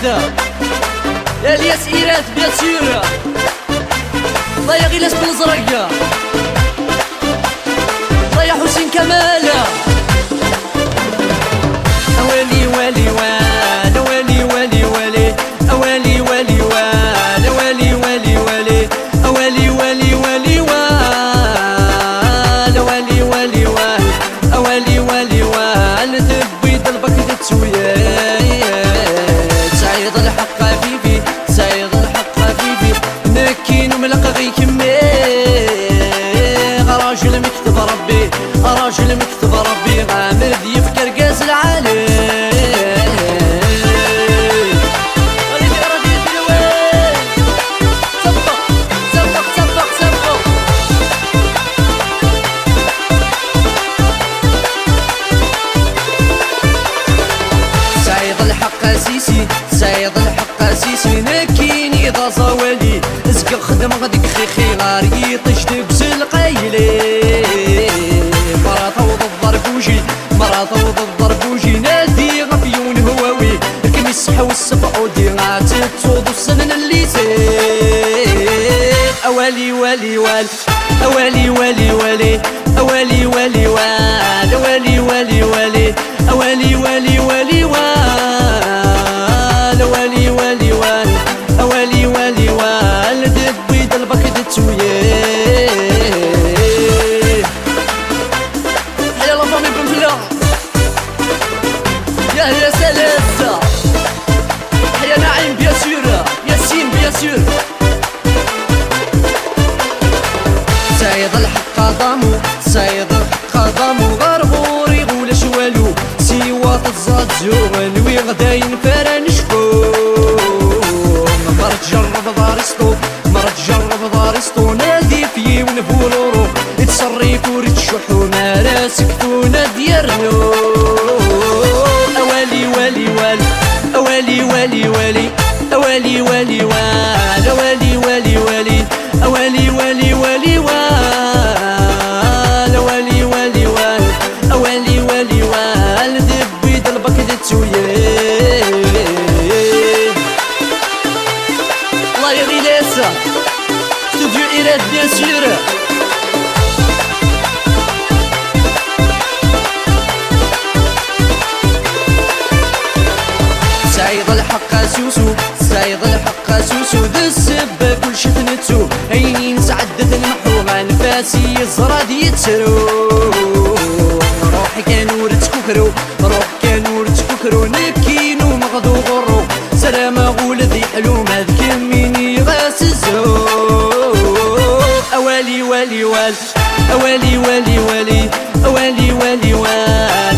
يا الياس إيرات بيان سور الله يا غيلاس بالزرق الله يا حسين كمال أوالي والي وال أوالي والي والي أوالي والي وال أوالي والي والي أوالي والي والي وال أوالي والي وال أوالي والي وال تبي ضربك تتسويا سعيد الحق فيفي سعيد الحق فيفي نكين وملق غي كمي راجل مكتب ربي راجل مكتب ربي غامد يفكر قاس العالم سعيد الحق سيسي نكيني ذا زوالي اسقى خدم غدك خيخي غار يطيش تبزل قايلي مراتو الضربوجي مراتو الضربوجي نادي غفيون هواوي ركن السحا والسبع ودي غاتتصود السنن اللي زيد اوالي والي وال اوالي والي والي اوالي والي وال اوالي والي والي اوالي والي والي وال أوالي والي وال أوالي والي وال دبي دلبك دتويه حيا لا فامي بنفلا يا سلاسة حيا نعيم بيان سور ياسين بيان سور سعيد الحق ضامو سعيد الحق ضامو غرغوري غول شوالو سيوات الزاد زوال ويغداين فران مرة تجرب ضارستو مرة تجرب ضارستو نادي فيه ونفولورو يتصري كوري تشحو مراسك فونا ديالو أوالي والي وال أوالي والي والي أوالي والي وال أوالي والي والي أوالي والي والي وال أوالي والي وال أوالي والي وال دبي دلبك دتويه استوديو إيراد بيان سور سعيد الحق سوسو سعيد الحق سوسو ذا السبب كل شي ثنتو عينين سعدت المحو انفاسي الزراد يتسرو روحي كانور تكوكرو روحي كانور تكوكرو نكينو مغدو غرو سلام غول ذي حلو ماذك مني غاس الزهور أوالي والي وال أوالي والي والي أوالي والي وال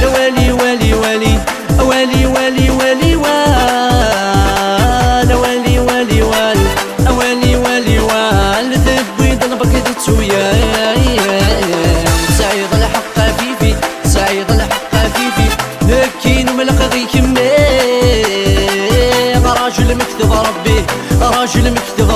أوالي والي والي أوالي والي والي وال أوالي والي وال أوالي والي وال ذبي ضربك دتويا سعيد الحق فيفي سعيد الحق فيفي نكين وملق غي كمي راجل مكتب ربي راجل مكتب